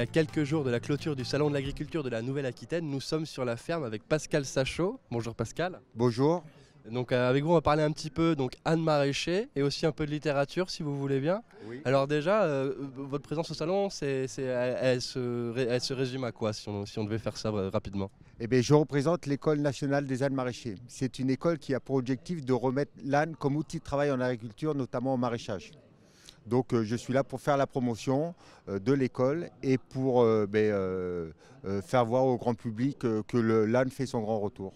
à quelques jours de la clôture du Salon de l'Agriculture de la Nouvelle-Aquitaine, nous sommes sur la ferme avec Pascal Sachot. Bonjour Pascal. Bonjour. Donc avec vous on va parler un petit peu Anne Maraîcher et aussi un peu de littérature si vous voulez bien. Oui. Alors déjà, votre présence au salon, elle se résume à quoi si on devait faire ça rapidement? Eh bien, je représente l'École nationale des ânes maraîchers. C'est une école qui a pour objectif de remettre l'âne comme outil de travail en agriculture, notamment au maraîchage. Donc je suis là pour faire la promotion de l'école et pour faire voir au grand public que l'âne fait son grand retour.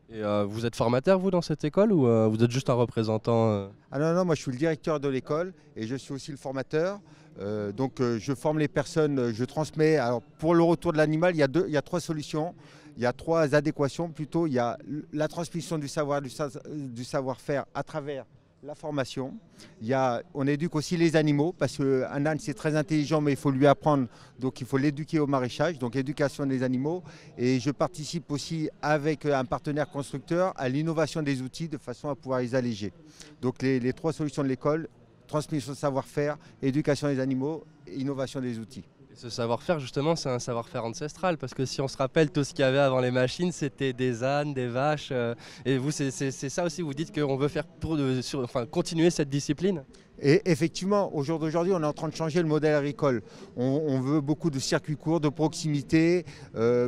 Et vous êtes formateur vous dans cette école ou vous êtes juste un représentant Ah non, non, moi je suis le directeur de l'école et je suis aussi le formateur. Je forme les personnes, je transmets. Alors pour le retour de l'animal, il y a trois solutions. Il y a trois adéquations plutôt. Il y a la transmission du savoir-faire à travers la formation. On éduque aussi les animaux parce qu'un âne c'est très intelligent mais il faut lui apprendre, donc il faut l'éduquer au maraîchage, donc éducation des animaux. Et je participe aussi avec un partenaire constructeur à l'innovation des outils de façon à pouvoir les alléger. Donc les trois solutions de l'école: transmission de savoir-faire, éducation des animaux, innovation des outils. Ce savoir-faire, justement, c'est un savoir-faire ancestral, parce que si on se rappelle, tout ce qu'il y avait avant les machines, c'était des ânes, des vaches. Et vous, c'est ça aussi, vous dites qu'on veut faire continuer cette discipline? Et effectivement, au jour d'aujourd'hui, on est en train de changer le modèle agricole. On veut beaucoup de circuits courts, de proximité,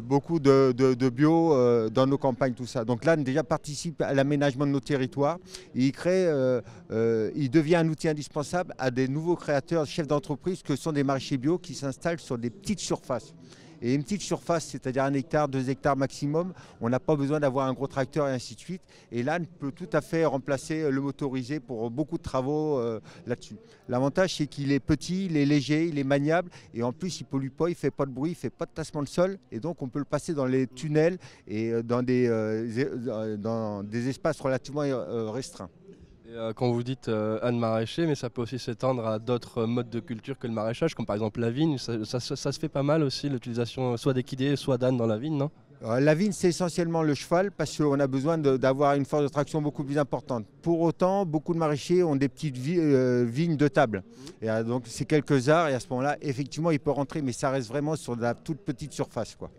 beaucoup de bio dans nos campagnes, tout ça. Donc l'âne déjà participe à l'aménagement de nos territoires. Il devient un outil indispensable à des nouveaux créateurs, chefs d'entreprise, que sont des maraîchers bio qui s'installent sur des petites surfaces. Et une petite surface, c'est-à-dire 1 hectare, 2 hectares maximum, on n'a pas besoin d'avoir un gros tracteur et ainsi de suite. Et l'âne peut tout à fait remplacer le motorisé pour beaucoup de travaux là-dessus. L'avantage, c'est qu'il est petit, il est léger, il est maniable et en plus, il ne pollue pas, il ne fait pas de bruit, il ne fait pas de tassement de sol. Et donc, on peut le passer dans les tunnels et dans des espaces relativement restreints. Et quand vous dites âne maraîcher, mais ça peut aussi s'étendre à d'autres modes de culture que le maraîchage, comme par exemple la vigne. Ça se fait pas mal aussi, l'utilisation soit d'équidés, soit d'âne dans la vigne, non? La vigne, c'est essentiellement le cheval parce qu'on a besoin d'avoir une force de traction beaucoup plus importante. Pour autant, beaucoup de maraîchers ont des petites vignes de table. Et donc, c'est quelques arts et à ce moment-là, effectivement, il peut rentrer, mais ça reste vraiment sur de la toute petite surface, quoi.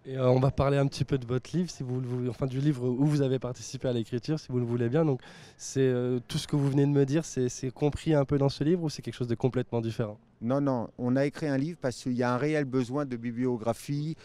Et on va parler un petit peu de votre livre, si vous le voulez, enfin du livre où vous avez participé à l'écriture, si vous le voulez bien. Donc, c'est tout ce que vous venez de me dire, c'est compris un peu dans ce livre ou c'est quelque chose de complètement différent? Non, non, on a écrit un livre parce qu'il y a un réel besoin de bibliographie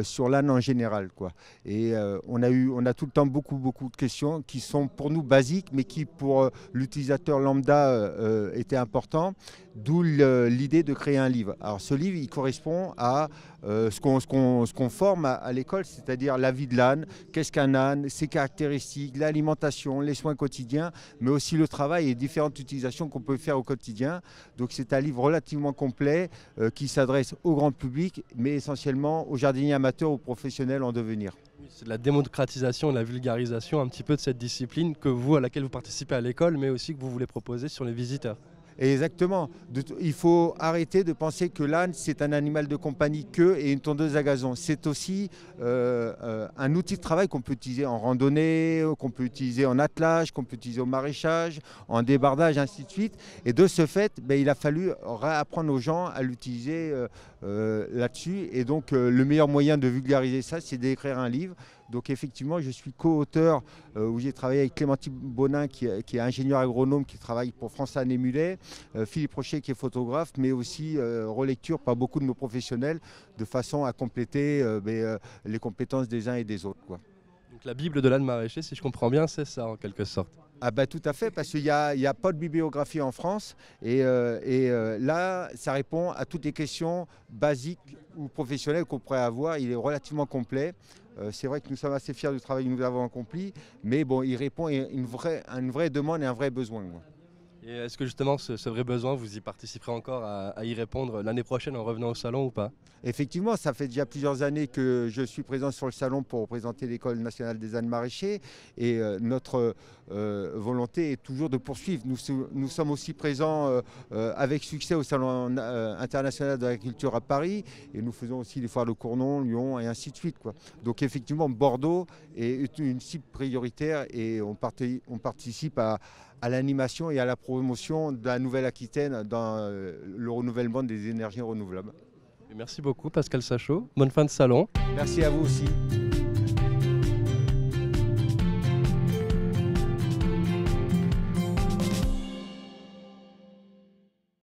sur l'âne en général, quoi. Et on a tout le temps beaucoup de questions qui sont pour nous basiques, mais qui pour l'utilisateur lambda étaient importants. D'où l'idée de créer un livre. Alors ce livre, il correspond à ce qu'on forme à l'école, c'est-à-dire la vie de l'âne, qu'est-ce qu'un âne, ses caractéristiques, l'alimentation, les soins quotidiens, mais aussi le travail et différentes utilisations qu'on peut faire au quotidien. Donc c'est un livre relativement complet qui s'adresse au grand public, mais essentiellement aux jardiniers amateurs, aux professionnels en devenir. Oui, c'est de la démocratisation et de la vulgarisation un petit peu de cette discipline à laquelle vous participez à l'école, mais aussi que vous voulez proposer sur les visiteurs. Exactement. Il faut arrêter de penser que l'âne, c'est un animal de compagnie et une tondeuse à gazon. C'est aussi un outil de travail qu'on peut utiliser en randonnée, qu'on peut utiliser en attelage, qu'on peut utiliser au maraîchage, en débardage, ainsi de suite. Et de ce fait, il a fallu apprendre aux gens à l'utiliser là-dessus. Et donc, le meilleur moyen de vulgariser ça, c'est d'écrire un livre. Donc effectivement, je suis co-auteur où j'ai travaillé avec Clémentine Bonin qui est ingénieur agronome qui travaille pour France-Anne et Mulet, Philippe Rocher qui est photographe, mais aussi relecture par beaucoup de nos professionnels de façon à compléter les compétences des uns et des autres, quoi. Donc la Bible de l'âne maraîcher, si je comprends bien, c'est ça en quelque sorte. Ah bah, tout à fait, parce qu'il n'y a pas de bibliographie en France et là, ça répond à toutes les questions basiques ou professionnelles qu'on pourrait avoir. Il est relativement complet. C'est vrai que nous sommes assez fiers du travail que nous avons accompli, mais bon, il répond à une vraie demande et un vrai besoin, quoi. Et est-ce que justement ce vrai besoin, vous y participerez encore à y répondre l'année prochaine en revenant au salon ou pas? Effectivement, ça fait déjà plusieurs années que je suis présent sur le salon pour représenter l'École nationale des ânes maraîchers et notre volonté est toujours de poursuivre. Nous sommes aussi présents avec succès au Salon international de l'agriculture à Paris et nous faisons aussi les foires de Cournon, Lyon et ainsi de suite, quoi. Donc effectivement, Bordeaux est une cible prioritaire et on participe à l'animation et à la promotion de la Nouvelle-Aquitaine dans le renouvellement des énergies renouvelables. Et merci beaucoup Pascal Sachot. Bonne fin de salon. Merci à vous aussi.